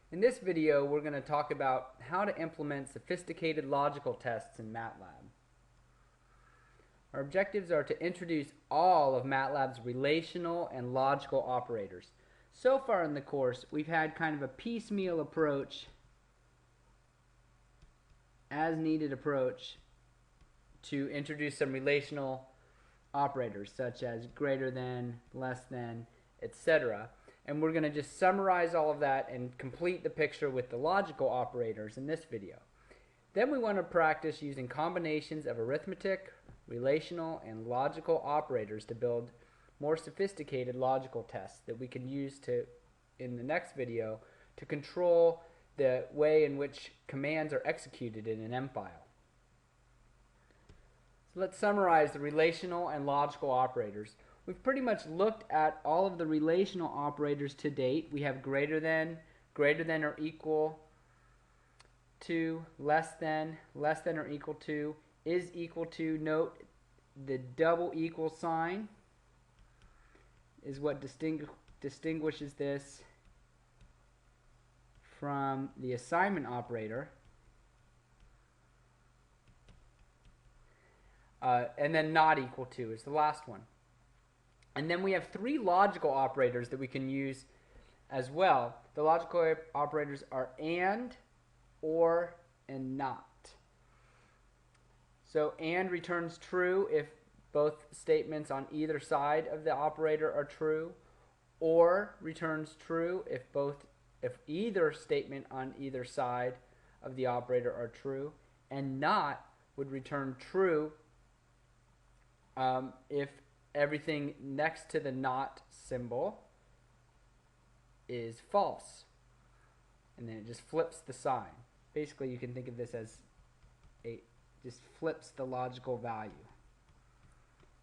In this video, we're going to talk about how to implement sophisticated logical tests in MATLAB. Our objectives are to introduce all of MATLAB's relational and logical operators. So far in the course, we've had kind of a piecemeal approach, as needed approach, to introduce some relational operators such as greater than, less than, etc. And we're going to just summarize all of that and complete the picture with the logical operators in this video. Then we want to practice using combinations of arithmetic, relational, and logical operators to build more sophisticated logical tests that we can use in the next video to control the way in which commands are executed in an M file. So let's summarize the relational and logical operators. We've pretty much looked at all of the relational operators to date. We have greater than or equal to, less than or equal to, is equal to. Note the double equal sign is what distinguishes this from the assignment operator. And then not equal to is the last one. And then we have three logical operators that we can use as well. The logical operators are and, or, and not. So and returns true if both statements on either side of the operator are true, or returns true if either statement on either side of the operator are true, and not would return true if everything next to the not symbol is false. And then it just flips the sign. Basically, you can think of this as just flips the logical value.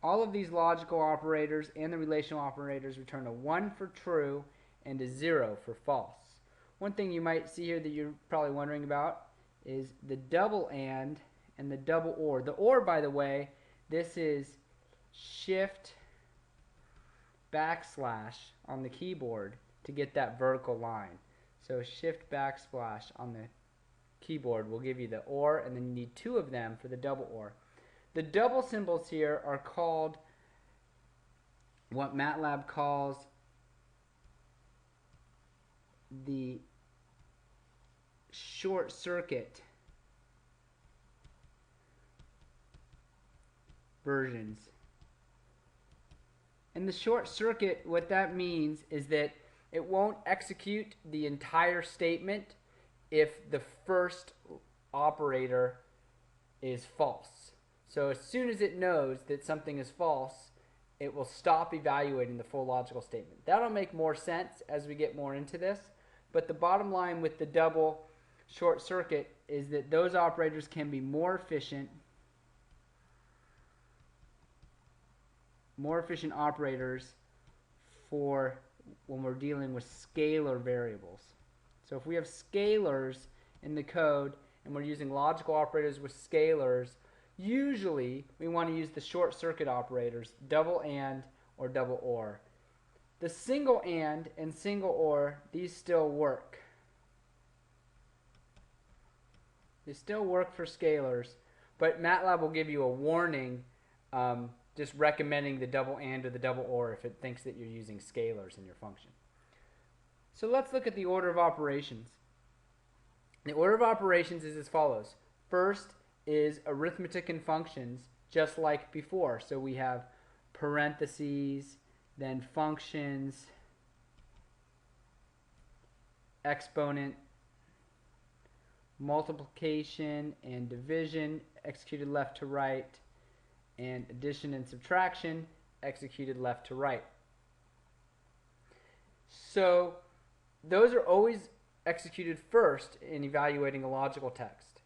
All of these logical operators and the relational operators return a 1 for true and a 0 for false. One thing you might see here that you're probably wondering about is the double and the double or. The or, by the way, this is shift backslash on the keyboard to get that vertical line. So shift backslash on the keyboard will give you the or, and then you need two of them for the double or. The double symbols here are called what MATLAB calls the short circuit versions. And the short circuit, what that means is that it won't execute the entire statement if the first operator is false. So as soon as it knows that something is false, it will stop evaluating the full logical statement. That'll make more sense as we get more into this, but the bottom line with the double short circuit is that those operators can be more efficient operators for when we're dealing with scalar variables. So if we have scalars in the code and we're using logical operators with scalars, usually we want to use the short circuit operators, double and or double or. The single and single or, these still work. They still work for scalars, but MATLAB will give you a warning just recommending the double and or the double or if it thinks that you're using scalars in your function. So let's look at the order of operations. The order of operations is as follows. First is arithmetic and functions, just like before. So we have parentheses, then functions, exponent, multiplication and division executed left to right, and addition and subtraction executed left to right. So those are always executed first in evaluating a logical test.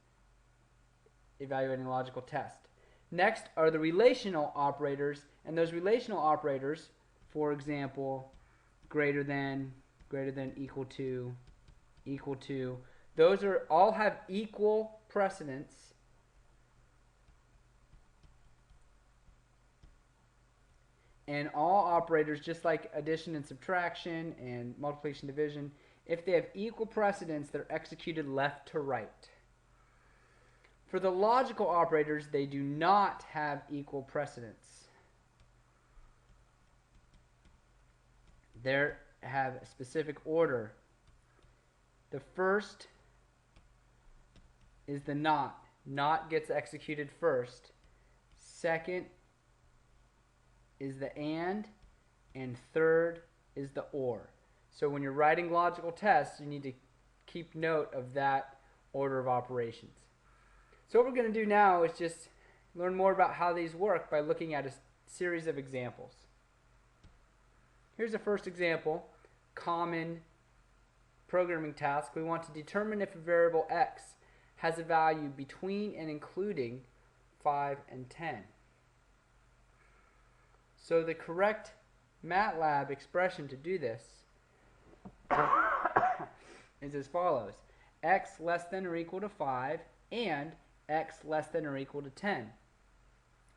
Next are the relational operators, and those relational operators, for example, greater than, equal to, those all have equal precedence. And all operators, just like addition and subtraction and multiplication, division, if they have equal precedence, they're executed left to right. For the logical operators, they do not have equal precedence. They have a specific order. The first is the not. Not gets executed first. Second is the and third is the or. So when you're writing logical tests, you need to keep note of that order of operations. So what we're going to do now is just learn more about how these work by looking at a series of examples. Here's the first example, common programming task. We want to determine if a variable x has a value between and including 5 and 10. So the correct MATLAB expression to do this is as follows. X less than or equal to 5 and x less than or equal to 10.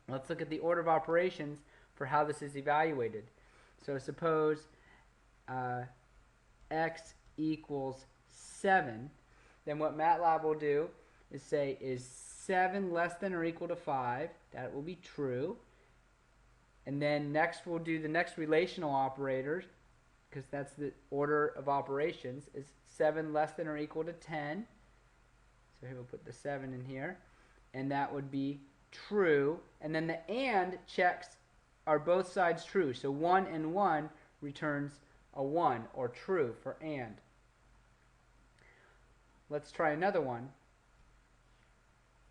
Let's look at the order of operations for how this is evaluated. So suppose x equals 7. Then what MATLAB will do is say, is 7 less than or equal to 5? That will be true. And then next we'll do the next relational operator, because that's the order of operations, is 7 less than or equal to 10. So here we'll put the 7 in here. And that would be true. And then the and checks are both sides true. So 1 and 1 returns a 1, or true for and. Let's try another one.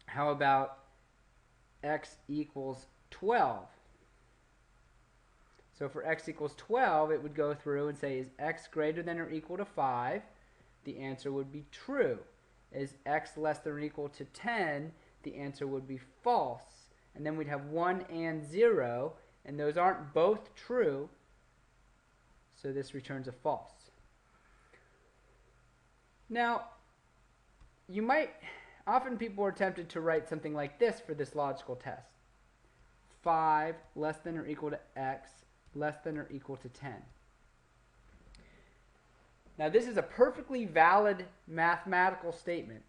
How about x equals 12? So for x equals 12, it would go through and say, is x greater than or equal to 5? The answer would be true. Is x less than or equal to 10? The answer would be false. And then we'd have 1 and 0, and those aren't both true, so this returns a false. Now, often people are tempted to write something like this for this logical test. 5 less than or equal to x less than or equal to 10. Now this is a perfectly valid mathematical statement.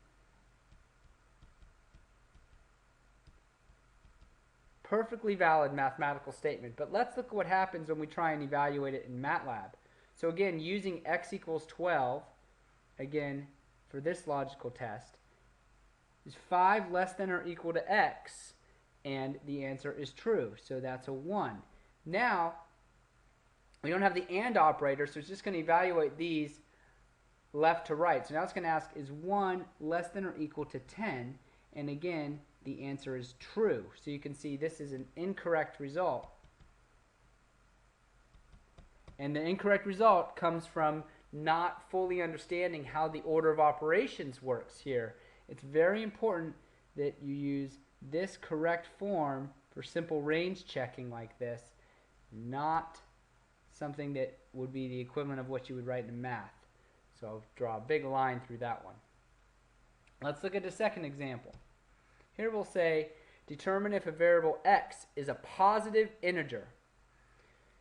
Perfectly valid mathematical statement. But let's look at what happens when we try and evaluate it in MATLAB. So again, using x equals 12, again, for this logical test, is 5 less than or equal to x? And the answer is true, so that's a 1. Now, we don't have the and operator, so it's just going to evaluate these left to right. So now it's going to ask, is 1 less than or equal to 10? And again, the answer is true. So you can see this is an incorrect result. And the incorrect result comes from not fully understanding how the order of operations works here. It's very important that you use this correct form for simple range checking like this, not something that would be the equivalent of what you would write in math. So I'll draw a big line through that one. Let's look at the second example. Here we'll say, determine if a variable x is a positive integer.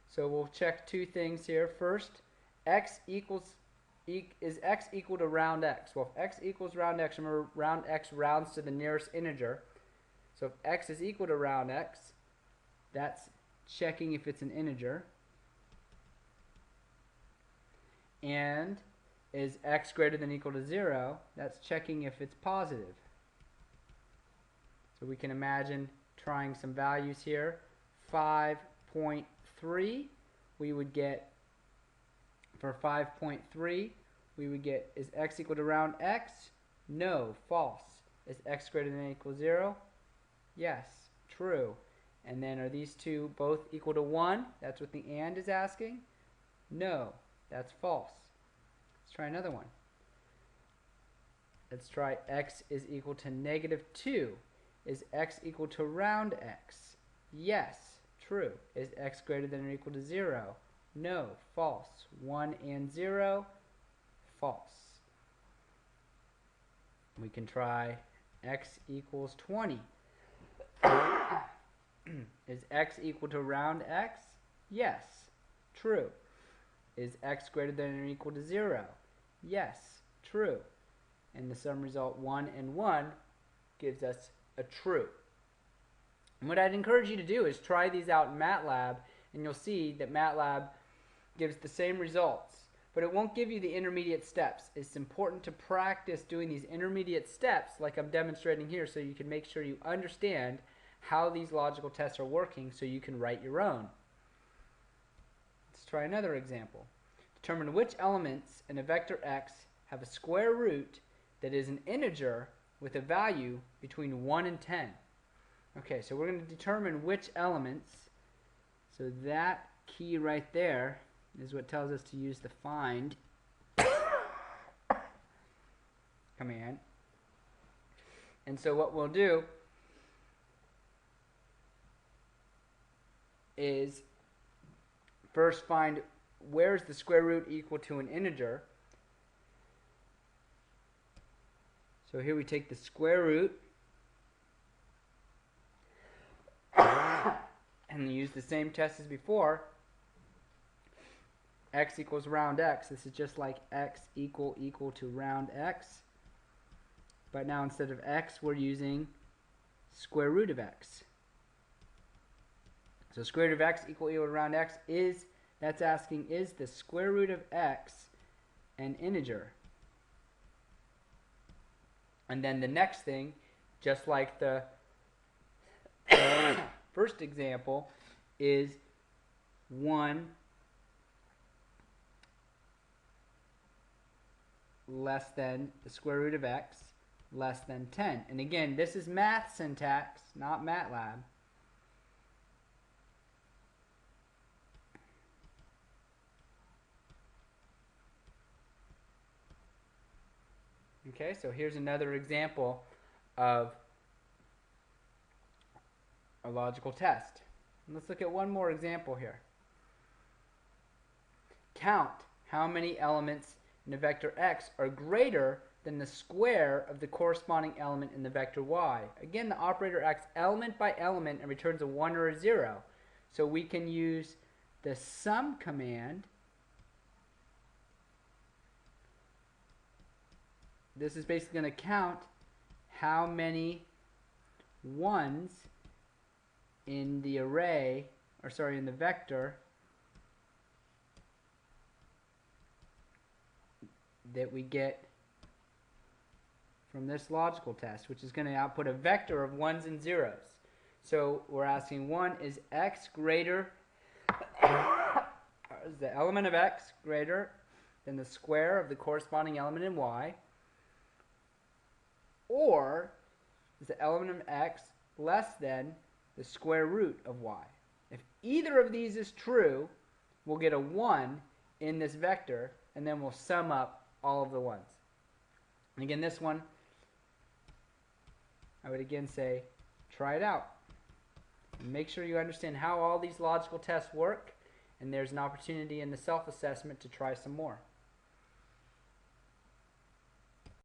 So we'll check two things here. First, is x equal to round x? Well, if x equals round x, remember round x rounds to the nearest integer. So if x is equal to round x, that's checking if it's an integer. And is x greater than or equal to 0? That's checking if it's positive. So we can imagine trying some values here. 5.3, we would get, for 5.3, we would get, is x equal to round x? No, false. Is x greater than or equal to 0? Yes, true. And then are these two both equal to 1? That's what the and is asking. No, that's false. Let's try another one. Let's try x is equal to -2. Is x equal to round x? Yes, true. Is x greater than or equal to 0? No, false. 1 and 0, false. We can try x equals 20. Is x equal to round x? Yes, true. Is x greater than or equal to 0? Yes, true. And the sum result 1 and 1 gives us a true. And what I'd encourage you to do is try these out in MATLAB, and you'll see that MATLAB gives the same results, but it won't give you the intermediate steps. It's important to practice doing these intermediate steps like I'm demonstrating here, so you can make sure you understand how these logical tests are working so you can write your own. Let's try another example. Determine which elements in a vector x have a square root that is an integer with a value between 1 and 10. Okay, so we're going to determine which elements. So that key right there is what tells us to use the find command. And so what we'll do is first find where's the square root equal to an integer. So here we take the square root and use the same test as before. X equals round x. This is just like x equal to round x. But now instead of x, we're using square root of x. So square root of x equal to round x is, that's asking, is the square root of x an integer? And then the next thing, just like the first example, is 1 less than the square root of x less than 10. And again, this is math syntax, not MATLAB. Okay, so here's another example of a logical test. And let's look at one more example here. Count how many elements in the vector x are greater than the square of the corresponding element in the vector y. Again, the operator acts element by element and returns a 1 or a 0. So we can use the sum command. This is basically going to count how many ones in the array, or sorry, in the vector that we get from this logical test, which is going to output a vector of 1s and 0s. So we're asking 1, is x greater, is the element of x greater than the square of the corresponding element in y? Or is the element of x less than the square root of y? If either of these is true, we'll get a 1 in this vector, and then we'll sum up all of the ones. And again, this one, I would again say, try it out. And make sure you understand how all these logical tests work, and there's an opportunity in the self-assessment to try some more.